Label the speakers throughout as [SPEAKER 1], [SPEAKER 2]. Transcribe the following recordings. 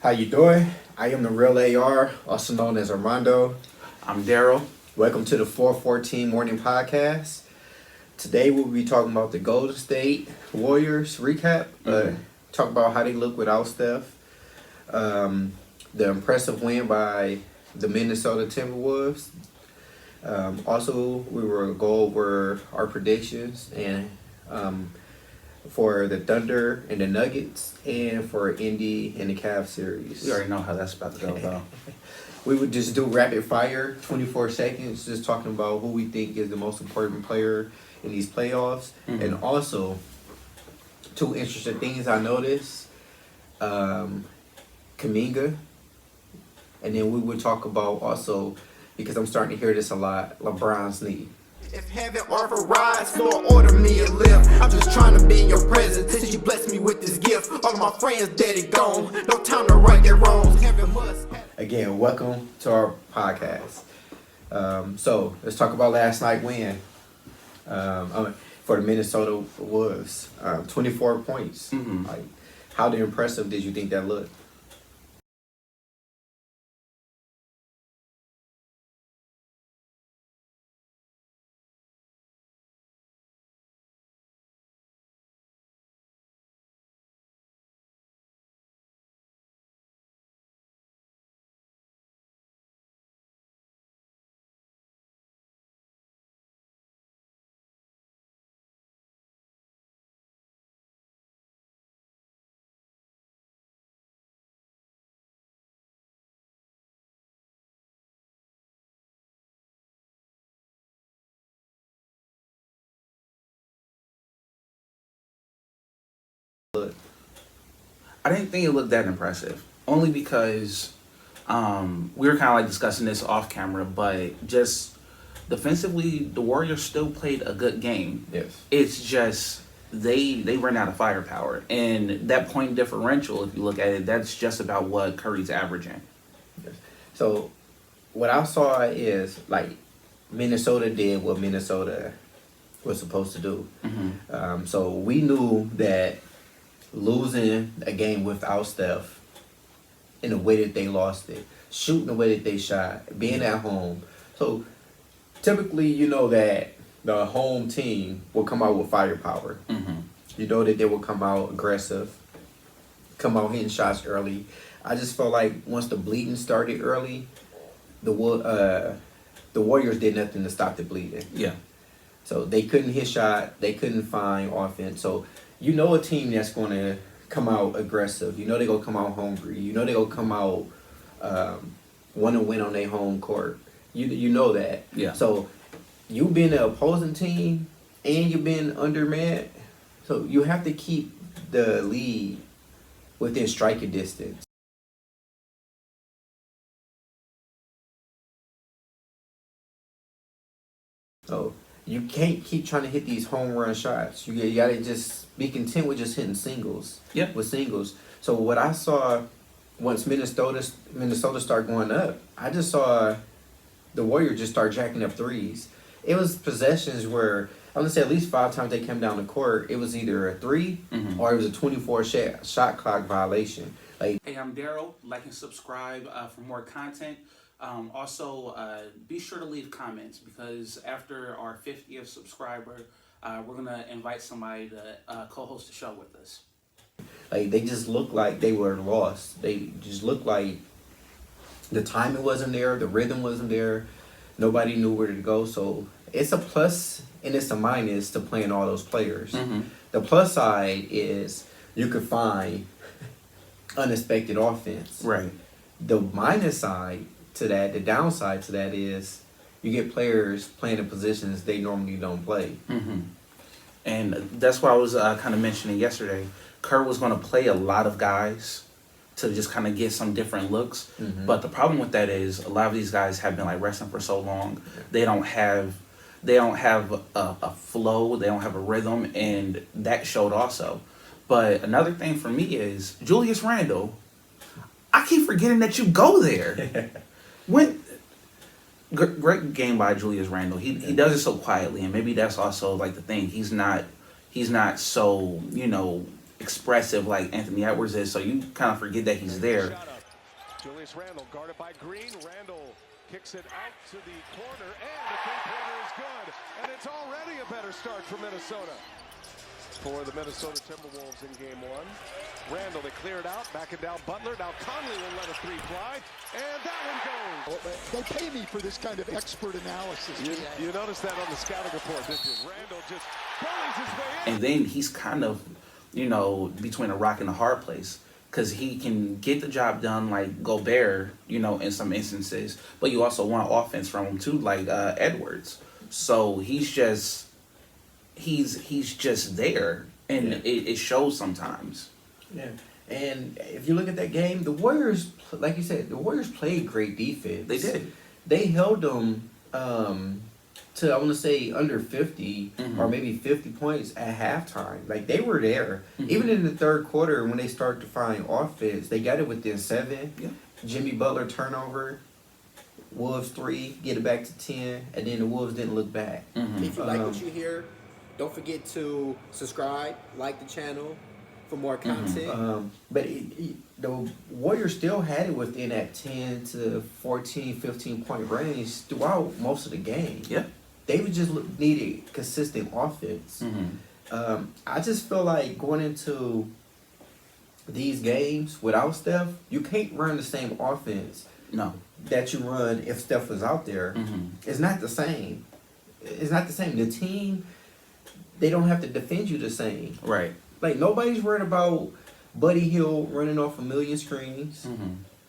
[SPEAKER 1] How you doing? I am the real AR, also known as Armando.
[SPEAKER 2] I'm Daryl.
[SPEAKER 1] Welcome to the 414 Morning Podcast. Today we'll be talking about the Golden State Warriors recap. Talk about how they look without Steph. The impressive win by the Minnesota Timberwolves. Also, we will go over our predictions and for the Thunder and the Nuggets, and for Indy and the Cavs series.
[SPEAKER 2] You already know how that's about to go, though.
[SPEAKER 1] We would just do rapid fire, 24 seconds, just talking about who we think is the most important player in these playoffs. And also, two interesting things I noticed. Kuminga. And then we would talk about also, because I'm starting to hear this a lot, LeBron's knee.
[SPEAKER 3] If heaven offer rides, Lord, order me a lift. I'm just trying to be in your presence since you blessed me with this gift. All of my friends dead and gone, no time to right their wrongs. Heaven must.
[SPEAKER 1] Again, welcome to our podcast. So let's talk about last night's win for the Minnesota Wolves. 24 points. Like, how impressive did you think that looked?
[SPEAKER 2] I didn't think it looked that impressive. Only because we were kind of like discussing this off camera, but just defensively, the Warriors still played a good game.
[SPEAKER 1] Yes.
[SPEAKER 2] It's just they ran out of firepower. And that point differential, if you look at it, that's just about what Curry's averaging.
[SPEAKER 1] Yes. So what I saw is, like, Minnesota did what Minnesota was supposed to do. So we knew that losing a game without Steph in the way that they lost it, shooting the way that they shot, being at home. So typically, you know that the home team will come out with firepower. You know that they will come out aggressive, come out hitting shots early. I just felt like once the bleeding started early, the Warriors did nothing to stop the bleeding.
[SPEAKER 2] Yeah.
[SPEAKER 1] So they couldn't hit shot, they couldn't find offense. So you know a team that's going to come out aggressive. You know they're going to come out hungry. You know they're going to come out want to win on their home court. You know that.
[SPEAKER 2] Yeah.
[SPEAKER 1] So you being the opposing team and you being undermanned, so you have to keep the lead within striking distance. So you can't keep trying to hit these home run shots. You gotta just be content with just hitting singles.
[SPEAKER 2] Yeah.
[SPEAKER 1] With singles. So what I saw once Minnesota started going up, I just saw the Warriors just start jacking up threes. It was possessions where I want to say at least 5 times they came down the court. It was either a 3 or it was a 24 shot clock violation. Like,
[SPEAKER 2] Hey, I'm Daryl. Like and subscribe for more content. Also, be sure to leave comments because after our 50th subscriber, we're going to invite somebody to co-host the show with us.
[SPEAKER 1] Like, they just looked like they were lost. They just looked like the timing wasn't there, the rhythm wasn't there, nobody knew where to go. So it's a plus and it's a minus to playing all those players. The plus side is you could find unexpected offense.
[SPEAKER 2] Right.
[SPEAKER 1] The minus side to that, the downside to that is you get players playing in positions they normally don't play.
[SPEAKER 2] And that's why I was kind of mentioning yesterday. Kerr was going to play a lot of guys to just kind of get some different looks. But the problem with that is a lot of these guys have been like resting for so long. They don't have a flow. They don't have a rhythm, and that showed also. But another thing for me is Julius Randle. I keep forgetting that you go there. Great game by Julius Randle. He does it so quietly, and maybe that's also like the thing. He's not so expressive like Anthony Edwards is, so you kind of forget that he's there.
[SPEAKER 4] Julius Randle guarded by Green. Randle kicks it out to the corner, and the three-pointer is good. And it's already a better start for Minnesota. For the Minnesota Timberwolves in game one. Randle, they clear it out, back it down Butler. Now Conley will let a three fly, and that one goes.
[SPEAKER 5] They pay me for this kind of expert analysis.
[SPEAKER 4] You noticed that on the scouting report, didn't you? Randle just bullies his way in.
[SPEAKER 2] And then he's kind of, you know, between a rock and a hard place. Because he can get the job done like Gobert, you know, in some instances. But you also want offense from him too, like Edwards. So he's just there. And it shows sometimes.
[SPEAKER 1] Yeah. And if you look at that game, the Warriors, like you said, the Warriors played great defense.
[SPEAKER 2] They did.
[SPEAKER 1] They held them to, I want to say, under 50 or maybe 50 points at halftime. Like, they were there. Even in the third quarter, when they started to find offense, they got it within 7.
[SPEAKER 2] Yeah.
[SPEAKER 1] Jimmy Butler turnover, Wolves 3, get it back to 10, and then the Wolves didn't look back.
[SPEAKER 6] If you like what you hear, don't forget to subscribe, like the channel for more content.
[SPEAKER 1] But the Warriors still had it within that 10 to 14, 15 point range throughout most of the game.
[SPEAKER 2] Yeah.
[SPEAKER 1] They would just needed consistent offense. I just feel like going into these games without Steph, you can't run the same offense
[SPEAKER 2] No.
[SPEAKER 1] that you run if Steph was out there. It's not the same. It's not the same. The team, they don't have to defend you the same.
[SPEAKER 2] Right.
[SPEAKER 1] Like, nobody's worried about Buddy Hield running off a million screens,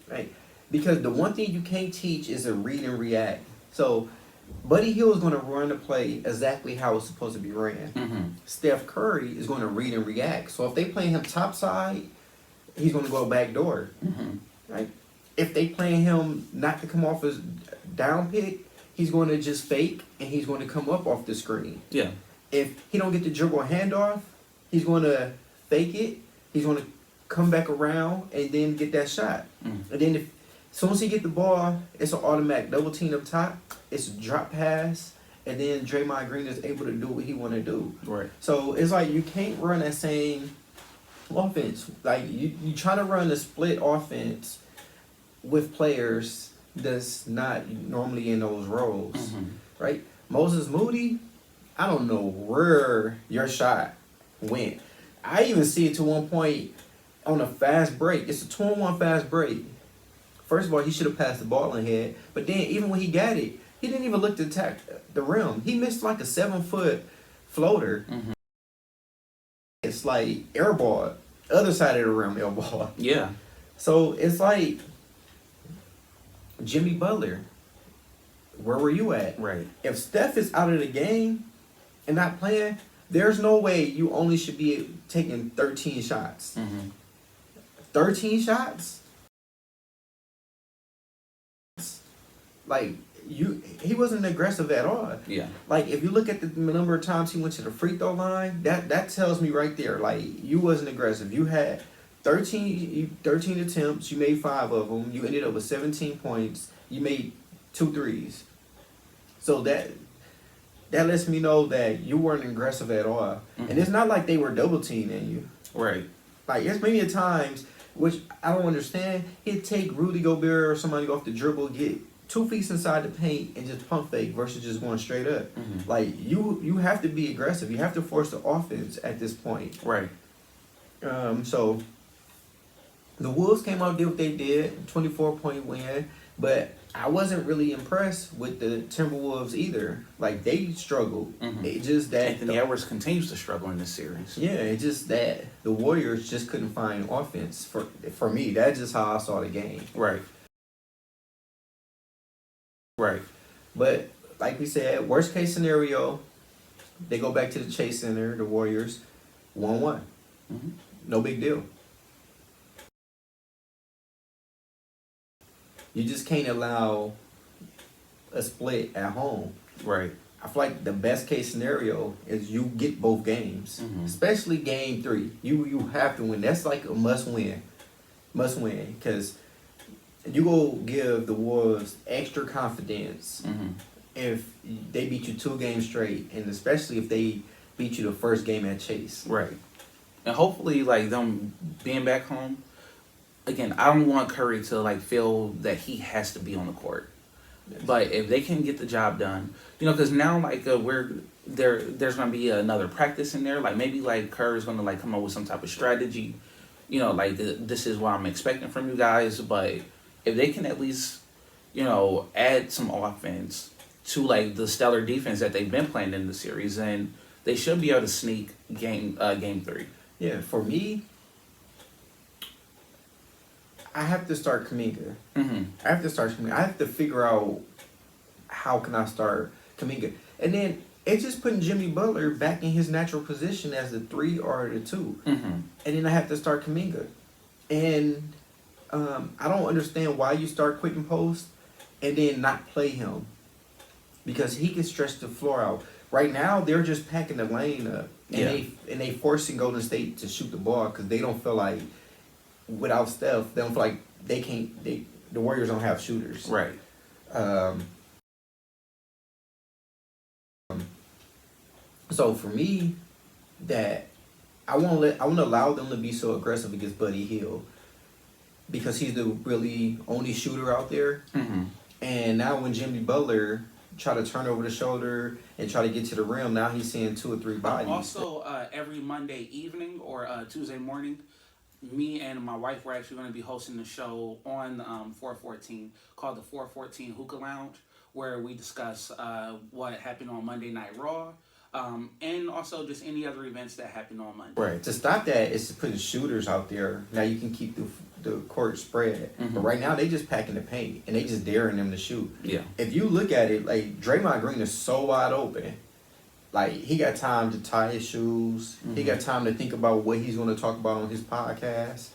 [SPEAKER 1] right? Because the one thing you can't teach is a read and react. So, Buddy Hield is going to run the play exactly how it's supposed to be ran. Steph Curry is going to read and react. So, if they play him topside, he's going to go back door, right? If they play him not to come off his down pick, he's going to just fake and he's going to come up off the screen.
[SPEAKER 2] Yeah.
[SPEAKER 1] If he don't get the dribble handoff, he's going to fake it. He's going to come back around and then get that shot. And then as soon as he get the ball, it's an automatic double team up top. It's a drop pass. And then Draymond Green is able to do what he want to do.
[SPEAKER 2] Right.
[SPEAKER 1] So it's like you can't run that same offense. Like you try to run a split offense with players that's not normally in those roles. Right? Moses Moody, I don't know where your shot went. I even see it to one point on a fast break. It's a 2-on-1 fast break. First of all, he should have passed the ball ahead. But then even when he got it, he didn't even look to attack the rim. He missed like a 7-foot floater. It's like air ball. Other side of the rim, air ball.
[SPEAKER 2] Yeah.
[SPEAKER 1] So it's like Jimmy Butler. Where were you at?
[SPEAKER 2] Right.
[SPEAKER 1] If Steph is out of the game and not playing, there's no way you only should be taking 13 shots. 13 shots? Like, he wasn't aggressive at all.
[SPEAKER 2] Yeah.
[SPEAKER 1] Like, if you look at the number of times he went to the free throw line, that tells me right there, like, you wasn't aggressive. You had 13 attempts, you made 5 of them, you ended up with 17 points, you made 2 threes. So that lets me know that you weren't aggressive at all. And it's not like they were double teaming you.
[SPEAKER 2] Right.
[SPEAKER 1] Like, there's many a times, which I don't understand, he'd take Rudy Gobert or somebody off the dribble, get 2 feet inside the paint and just pump fake versus just going straight up. Like, you have to be aggressive. You have to force the offense at this point.
[SPEAKER 2] Right.
[SPEAKER 1] So the Wolves came out, did what they did, 24-point win, but I wasn't really impressed with the Timberwolves either. Like, they struggled. It just that
[SPEAKER 2] Anthony Edwards continues to struggle in this series.
[SPEAKER 1] yeah, it's just that the Warriors just couldn't find offense. For me, that's just how I saw the game.
[SPEAKER 2] Right. Right.
[SPEAKER 1] But like we said, worst case scenario, they go back to the Chase Center, the Warriors, 1-1. No big deal. You just can't allow a split at home.
[SPEAKER 2] Right.
[SPEAKER 1] I feel like the best case scenario is you get both games, especially game 3. You have to win. That's like a must win, because you go give the Wolves extra confidence if they beat you 2 games straight, and especially if they beat you the first game at Chase.
[SPEAKER 2] Right. And hopefully, like, them being back home, again, I don't want Curry to like feel that he has to be on the court. But if they can get the job done, because now like there's gonna be another practice in there. Like maybe like Curry's gonna like come up with some type of strategy. Like this is what I'm expecting from you guys. But if they can at least add some offense to like the stellar defense that they've been playing in the series, then they should be able to sneak game 3.
[SPEAKER 1] Yeah, for me, I have to start Kuminga. I have to figure out how can I start Kuminga. And then it's just putting Jimmy Butler back in his natural position as the 3 or the 2. And then I have to start Kuminga. And I don't understand why you start quick and post and then not play him. Because he can stretch the floor out. Right now, they're just packing the lane up. And they forcing Golden State to shoot the ball because they don't feel like without Steph, they don't feel like the Warriors don't have shooters.
[SPEAKER 2] Right.
[SPEAKER 1] So for me, that I want to allow them to be so aggressive against Buddy Hield because he's the really only shooter out there. And now when Jimmy Butler try to turn over the shoulder and try to get to the rim, now he's seeing 2 or 3 bodies.
[SPEAKER 2] Also, every Monday evening or Tuesday morning, me and my wife were actually going to be hosting the show on 414 called the 414 Hookah Lounge, where we discuss what happened on Monday Night Raw, and also just any other events that happened on Monday.
[SPEAKER 1] Right. To stop that is to put shooters out there. Now you can keep the court spread. But right now they just packing the paint and they just daring them to shoot.
[SPEAKER 2] Yeah.
[SPEAKER 1] If you look at it, like Draymond Green is so wide open. Like he got time to tie his shoes. He got time to think about what he's going to talk about on his podcast.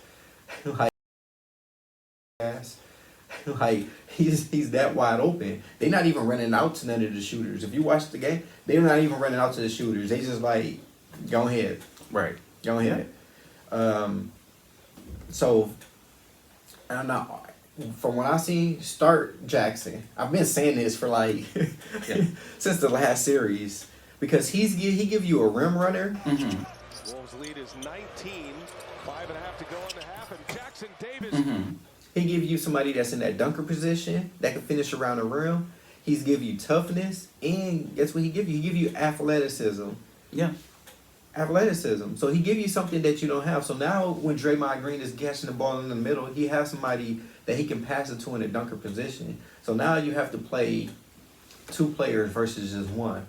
[SPEAKER 1] Like he's that wide open. They're not even running out to none of the shooters. If you watch the game, they're not even running out to the shooters. They just like go ahead.
[SPEAKER 2] Right.
[SPEAKER 1] Go ahead. So I don't know. From what I see, start Jackson. I've been saying this for like since the last series because he give you a rim runner.
[SPEAKER 4] Wolves lead is 19, 5.5 to go in the half, and Jackson Davis.
[SPEAKER 1] He give you somebody that's in that dunker position that can finish around the rim. He's give you toughness, and guess what he give you? He give you athleticism.
[SPEAKER 2] Yeah.
[SPEAKER 1] Athleticism. So he give you something that you don't have. So now when Draymond Green is catching the ball in the middle, he has somebody that he can pass it to in a dunker position. So now you have to play 2 players versus just 1.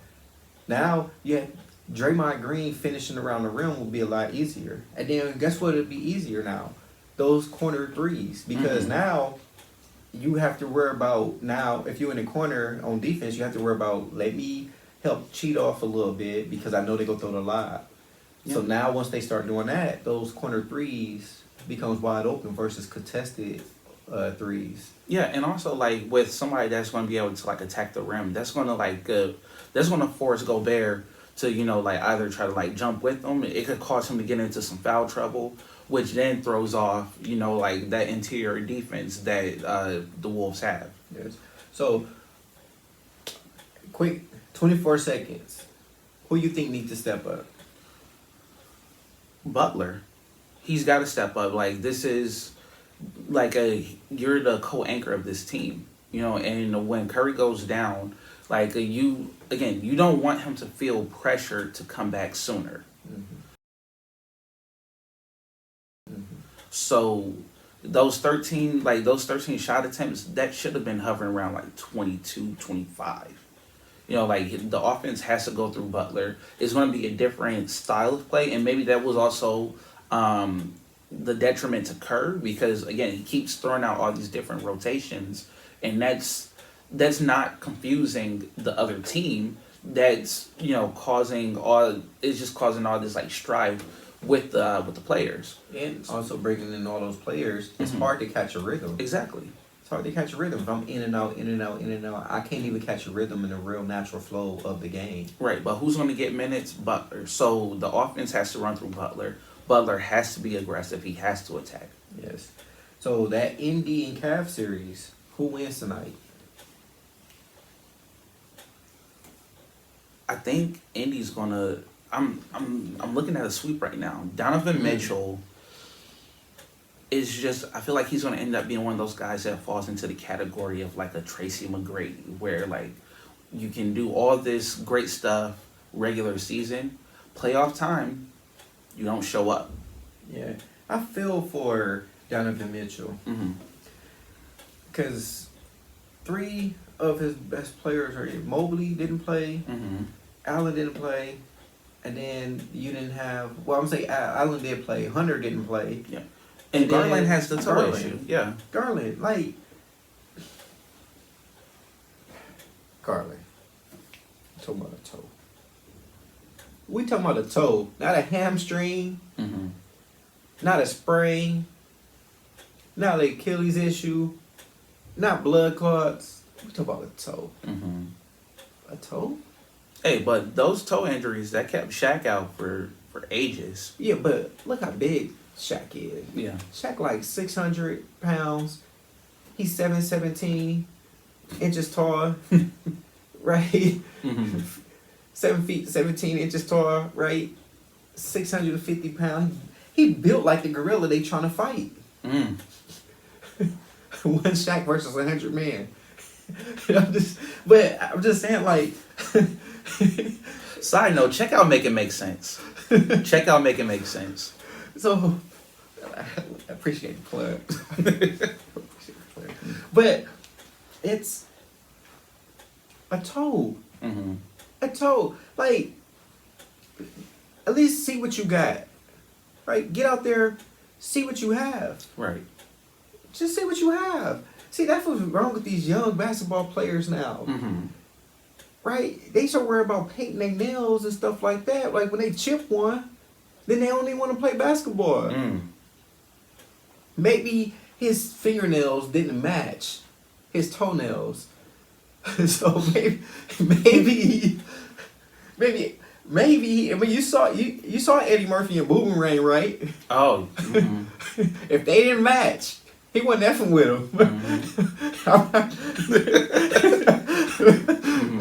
[SPEAKER 1] Now, Draymond Green finishing around the rim will be a lot easier. And then guess what? It'll be easier now. Those corner threes. Because now you have to worry about, if you're in the corner on defense, you have to worry about, let me help cheat off a little bit because I know they're going to throw the lob. So now once they start doing that, those corner threes becomes wide open versus contested threes.
[SPEAKER 2] Yeah, and also like with somebody that's going to be able to like attack the rim, that's going to force Gobert to like either try to like jump with them. It could cause him to get into some foul trouble, which then throws off like that interior defense that the Wolves have.
[SPEAKER 1] Yes. So quick 24 seconds. Who you think needs to step up?
[SPEAKER 2] Butler. He's got to step up. Like this is like you're the co-anchor of this team, and when Curry goes down, like you don't want him to feel pressure to come back sooner. So those 13 shot attempts, that should have been hovering around like 22, 25. Like the offense has to go through Butler. It's going to be a different style of play, and maybe that was also the detriment to Kerr because again he keeps throwing out all these different rotations, and that's not confusing the other team. That's causing all this like strife with the players,
[SPEAKER 1] and also bringing in all those players. It's hard to catch a rhythm.
[SPEAKER 2] Exactly.
[SPEAKER 1] It's hard to catch a rhythm. If I'm in and out, I can't even catch a rhythm in the real natural flow of the game.
[SPEAKER 2] Right, but who's going to get minutes? Butler. So the offense has to run through Butler. Butler has to be aggressive. He has to attack.
[SPEAKER 1] Yes. So that Indy and Cavs series, who wins tonight?
[SPEAKER 2] I think Indy's gonna. I'm looking at a sweep right now. Donovan Mitchell it's just I feel like he's gonna end up being one of those guys that falls into the category of like a Tracy McGrady, where like you can do all this great stuff regular season, playoff time, you don't show up.
[SPEAKER 1] Yeah, I feel for Donovan Mitchell because 3 of his best players are Mobley didn't play, Allen didn't play, and then you didn't have. Well, I'm saying Allen did play. Hunter didn't play.
[SPEAKER 2] Yeah, and Garland has the toe
[SPEAKER 1] Garland.
[SPEAKER 2] issue. Yeah,
[SPEAKER 1] Garland, like Garland. Talking about a toe. We talking about a toe, not a hamstring, not a sprain, not an Achilles issue, not blood clots. We talking about a toe. A toe?
[SPEAKER 2] Hey, but those toe injuries that kept Shaq out for ages.
[SPEAKER 1] Yeah, but look how big Shaq is.
[SPEAKER 2] Yeah.
[SPEAKER 1] Shaq like 600 pounds. He's 7'17" inches tall, right? 7 feet 17 inches tall, right? 650 pounds. He built like the gorilla they trying to fight. One Shaq versus 100 men. I'm just saying, like.
[SPEAKER 2] Side note, check out Make It Make Sense. Check out Make It Make Sense.
[SPEAKER 1] So, I appreciate the plug. But it's a toe. A toe. Like, at least see what you got. Right? Get out there, see what you have.
[SPEAKER 2] Right.
[SPEAKER 1] Just see what you have. See, that's what's wrong with these young basketball players now. Right? They so worried about painting their nails and stuff like that. Like, when they chip one, then they only want to play basketball. Maybe his fingernails didn't match his toenails. So maybe, I mean, you saw Eddie Murphy and Boomerang, right?
[SPEAKER 2] Oh.
[SPEAKER 1] If they didn't match, he wasn't effing with them.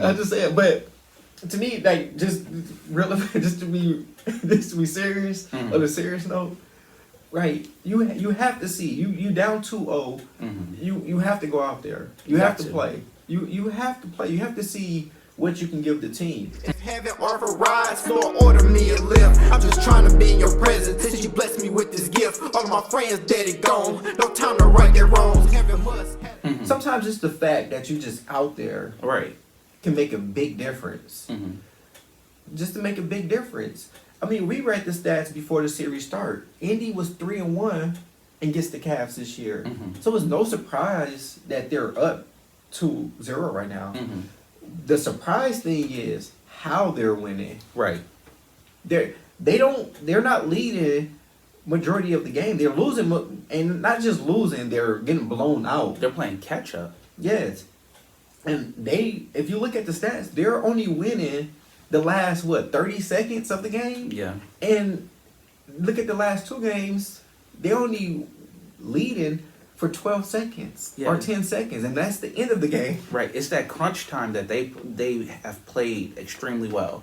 [SPEAKER 1] I just say it, but to me, like, just to be serious, on a serious note, right? You have to see you down 2-0. You have to go out there. You have to play. You have to play. You have to see what you can give the team.
[SPEAKER 3] Heaven offer rides, Lord order me a lift. I'm just trying to be in your presence since you blessed me with this gift. All of my friends dead and gone, no time to right their wrongs. Heaven must have.
[SPEAKER 1] Sometimes it's the fact that you just out there
[SPEAKER 2] Right.
[SPEAKER 1] can make a big difference. Just to make a big difference. I mean, we read the stats before the series start. Indy was 3-1 against the Cavs this year. So it's no surprise that they're up 2-0 right now. The surprise thing is how they're winning.
[SPEAKER 2] Right.
[SPEAKER 1] They're not leading majority of the game. They're losing, and not just losing, they're getting blown out.
[SPEAKER 2] They're playing catch up.
[SPEAKER 1] Yes. And if you look at the stats, they're only winning the last 30 seconds of the game.
[SPEAKER 2] Yeah.
[SPEAKER 1] And look at the last 2 games, they're only leading for 12 seconds or 10 seconds, and that's the end of the game.
[SPEAKER 2] Right. It's that crunch time that they have played extremely well.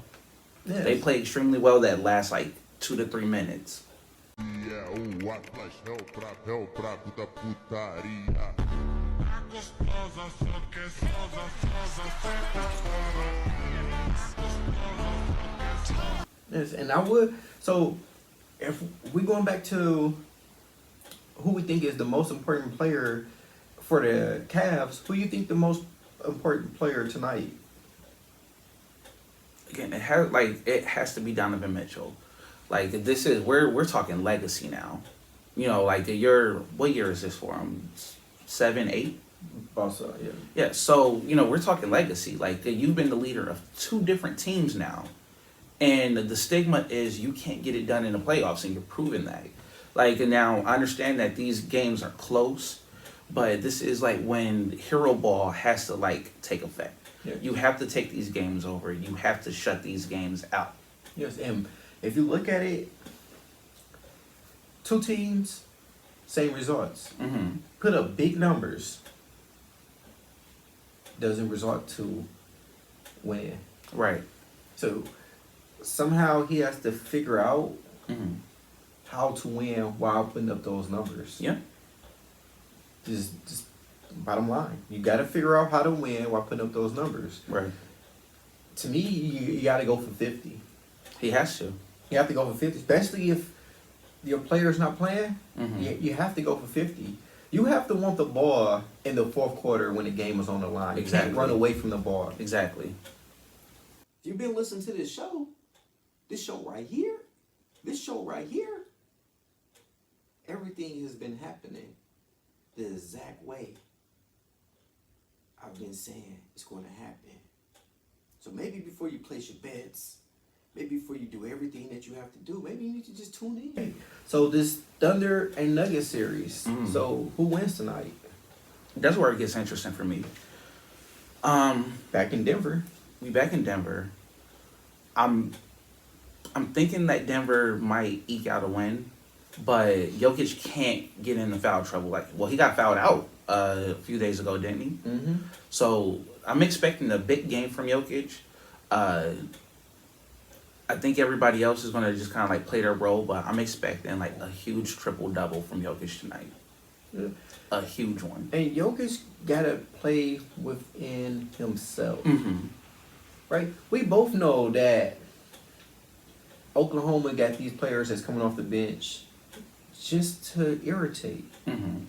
[SPEAKER 1] Yes.
[SPEAKER 2] They play extremely well that last like 2 to 3 minutes.
[SPEAKER 1] Yes, and I would. So, if we going back to who we think is the most important player for the Cavs, who you think the most important player tonight?
[SPEAKER 2] Again, it has to be Donovan Mitchell. Like, this is we're talking legacy now. You know, like what year is this for him? 7, 8.
[SPEAKER 1] Also, yeah.
[SPEAKER 2] Yeah. So we're talking legacy. Like, you've been the leader of 2 different teams now, and the stigma is you can't get it done in the playoffs, and you're proving that. Like, now I understand that these games are close, but this is like when hero ball has to take effect.
[SPEAKER 1] Yeah.
[SPEAKER 2] You have to take these games over. You have to shut these games out.
[SPEAKER 1] Yes, and if you look at it, 2 teams, same results. Put up big numbers. Doesn't result to win.
[SPEAKER 2] Right.
[SPEAKER 1] So somehow he has to figure out how to win while putting up those numbers.
[SPEAKER 2] Yeah.
[SPEAKER 1] Just bottom line, you got to figure out how to win while putting up those numbers.
[SPEAKER 2] Right.
[SPEAKER 1] To me, you got to go for 50.
[SPEAKER 2] He has to.
[SPEAKER 1] You have to go for 50, especially if your player's not playing.
[SPEAKER 2] Mhm.
[SPEAKER 1] You have to go for 50. You have to want the ball in the fourth quarter when the game is on the line. You
[SPEAKER 2] Exactly.
[SPEAKER 1] can't run away from the ball.
[SPEAKER 2] Exactly.
[SPEAKER 1] If you've been listening to this show right here, everything has been happening the exact way I've been saying it's going to happen. So maybe before you place your bets, maybe before you do everything that you have to do, maybe you need to just tune in. So this Thunder and Nuggets series. So who wins tonight?
[SPEAKER 2] That's where it gets interesting for me.
[SPEAKER 1] Back in Denver.
[SPEAKER 2] We back in Denver. I'm thinking that Denver might eke out a win, but Jokic can't get into foul trouble. He got fouled out a few days ago, didn't he?
[SPEAKER 1] Mm-hmm.
[SPEAKER 2] So I'm expecting a big game from Jokic. I think everybody else is gonna just kind of like play their role, but I'm expecting like a huge triple-double from Jokic tonight.
[SPEAKER 1] Yeah.
[SPEAKER 2] A huge one.
[SPEAKER 1] And Jokic gotta play within himself.
[SPEAKER 2] Mm-hmm.
[SPEAKER 1] Right? We both know that Oklahoma got these players that's coming off the bench just to irritate,
[SPEAKER 2] Mm-hmm.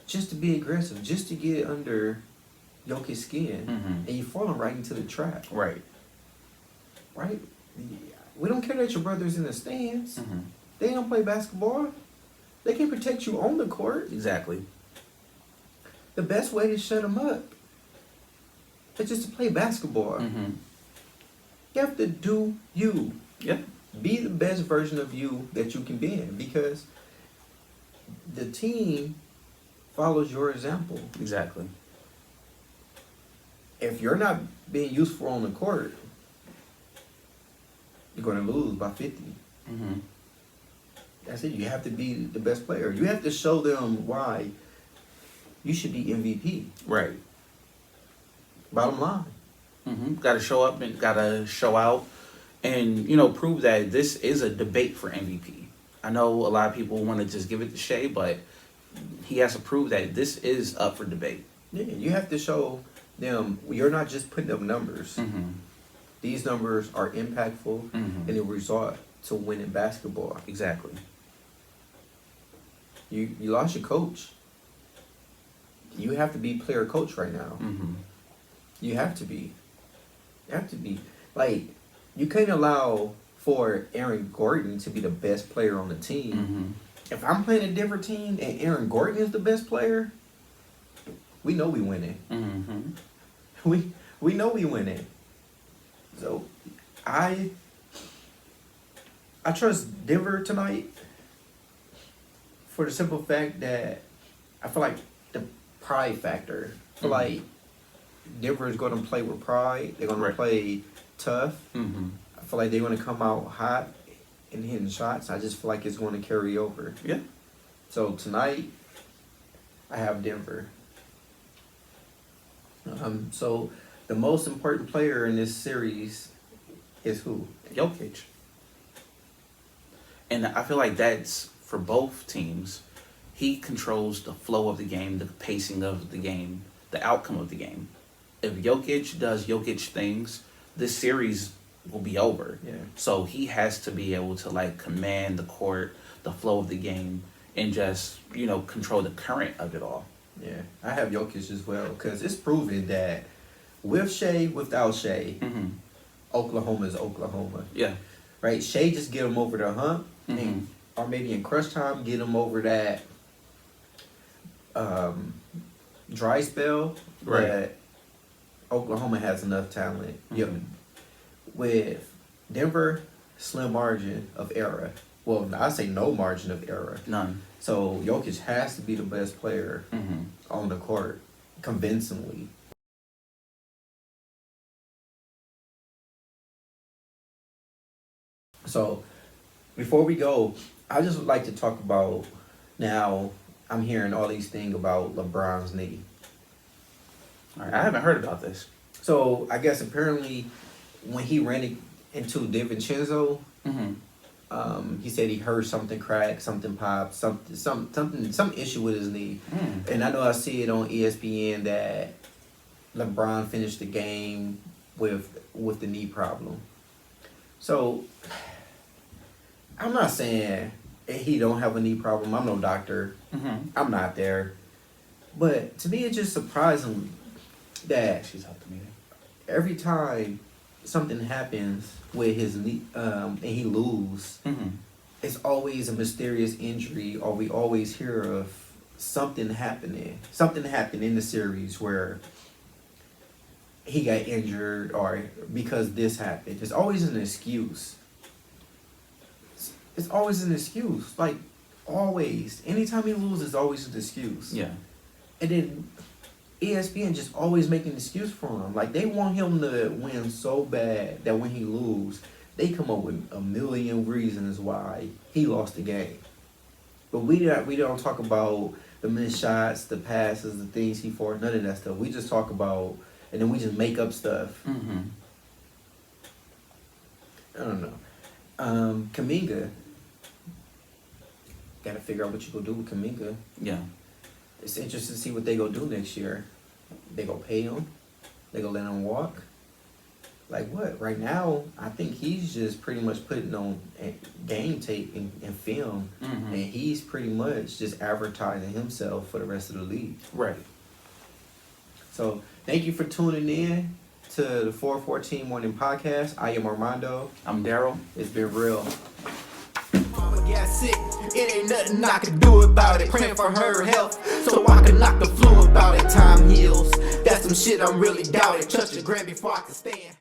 [SPEAKER 1] just to be aggressive, just to get under Jokic's skin.
[SPEAKER 2] Mm-hmm.
[SPEAKER 1] And you falling right into the trap.
[SPEAKER 2] Right.
[SPEAKER 1] Right? We don't care that your brother's in the stands.
[SPEAKER 2] Mm-hmm.
[SPEAKER 1] They don't play basketball. They can protect you on the court.
[SPEAKER 2] Exactly.
[SPEAKER 1] The best way to shut them up is just to play basketball.
[SPEAKER 2] Mm-hmm.
[SPEAKER 1] You have to do you.
[SPEAKER 2] Yeah.
[SPEAKER 1] Be the best version of you that you can be in, because the team follows your example.
[SPEAKER 2] Exactly.
[SPEAKER 1] If you're not being useful on the court, you're going to lose by 50.
[SPEAKER 2] Mm-hmm.
[SPEAKER 1] That's it. You have to be the best player. You have to show them why you should be MVP.
[SPEAKER 2] Right.
[SPEAKER 1] Bottom line.
[SPEAKER 2] Mm-hmm. Got to show up and got to show out, and prove that this is a debate for MVP. I know a lot of people want to just give it to Shea, but he has to prove that this is up for debate.
[SPEAKER 1] Yeah, you have to show them you're not just putting up numbers.
[SPEAKER 2] Mm-hmm.
[SPEAKER 1] These numbers are impactful
[SPEAKER 2] Mm-hmm.
[SPEAKER 1] and it result to winning basketball.
[SPEAKER 2] Exactly.
[SPEAKER 1] You lost your coach. You have to be player coach right now.
[SPEAKER 2] Mm-hmm.
[SPEAKER 1] You have to be. You have to be. Like, you can't allow for Aaron Gordon to be the best player on the team.
[SPEAKER 2] Mm-hmm.
[SPEAKER 1] If I'm playing a different team and Aaron Gordon is the best player, we know we winning.
[SPEAKER 2] Mm-hmm.
[SPEAKER 1] We know we winning. So I trust Denver tonight for the simple fact that I feel like the pride factor. I feel like Denver is going to play with pride. They're going to
[SPEAKER 2] Right.
[SPEAKER 1] play tough.
[SPEAKER 2] Mm-hmm.
[SPEAKER 1] I feel like they're going to come out hot and hitting shots. I just feel like it's going to carry over.
[SPEAKER 2] Yeah.
[SPEAKER 1] So tonight, I have Denver. So the most important player in this series is who?
[SPEAKER 2] Jokic. And I feel like that's for both teams. He controls the flow of the game, the pacing of the game, the outcome of the game. If Jokic does Jokic things, this series will be over.
[SPEAKER 1] Yeah.
[SPEAKER 2] So he has to be able to command the court, the flow of the game, and just control the current of it all.
[SPEAKER 1] Yeah, I have Jokic as well because it's proven that with Shea, without Shea,
[SPEAKER 2] Mm-hmm.
[SPEAKER 1] Oklahoma is Oklahoma.
[SPEAKER 2] Yeah.
[SPEAKER 1] Right? Shea just get them over the hump,
[SPEAKER 2] Mm-hmm.
[SPEAKER 1] or maybe in crunch time get them over that dry spell.
[SPEAKER 2] Right.
[SPEAKER 1] But Oklahoma has enough talent.
[SPEAKER 2] Mhm.
[SPEAKER 1] Yep. With Denver, slim margin of error. Well, I say no margin of error.
[SPEAKER 2] None.
[SPEAKER 1] So Jokic has to be the best player
[SPEAKER 2] Mm-hmm.
[SPEAKER 1] on the court, convincingly. So, before we go, I just would like to talk about now. I'm hearing all these things about LeBron's knee.
[SPEAKER 2] All right. I haven't heard about this.
[SPEAKER 1] So I guess apparently, when he ran into DiVincenzo,
[SPEAKER 2] Mm-hmm.
[SPEAKER 1] He said he heard something crack, something pop, some issue with his knee. And I know I see it on ESPN that LeBron finished the game with the knee problem. So I'm not saying he don't have a knee problem. I'm no doctor. I'm not there. But to me, it's just surprising that
[SPEAKER 2] She's out the meeting.
[SPEAKER 1] every time something happens with his knee and he lose, it's always a mysterious injury, or we always hear of something happening. Something happened in the series where he got injured, or because this happened. It's always an excuse. It's always an excuse. Like, always. Anytime he loses, it's always an excuse.
[SPEAKER 2] Yeah.
[SPEAKER 1] And then ESPN just always making an excuse for him. Like, they want him to win so bad that when he lose, they come up with a million reasons why he lost the game. But we don't talk about the missed shots, the passes, the things he forced, none of that stuff. We just talk about, and then we just make up stuff. I don't know. Kuminga. Got to figure out what you gonna do with Kuminga.
[SPEAKER 2] Yeah.
[SPEAKER 1] It's interesting to see what they gonna do next year. They gonna pay him? They gonna let him walk? Like what? Right now, I think he's just pretty much putting on game tape and film, and he's pretty much just advertising himself for the rest of the league.
[SPEAKER 2] Right.
[SPEAKER 1] So thank you for tuning in to the 414 Morning Podcast. I am Armando.
[SPEAKER 2] I'm Daryl.
[SPEAKER 1] It's been real.
[SPEAKER 3] Mama got sick, it ain't nothing I can do about it. Praying for her health, so I can knock the flu about it. Time heals, that's some shit I'm really doubting. Touch the ground before I can stand.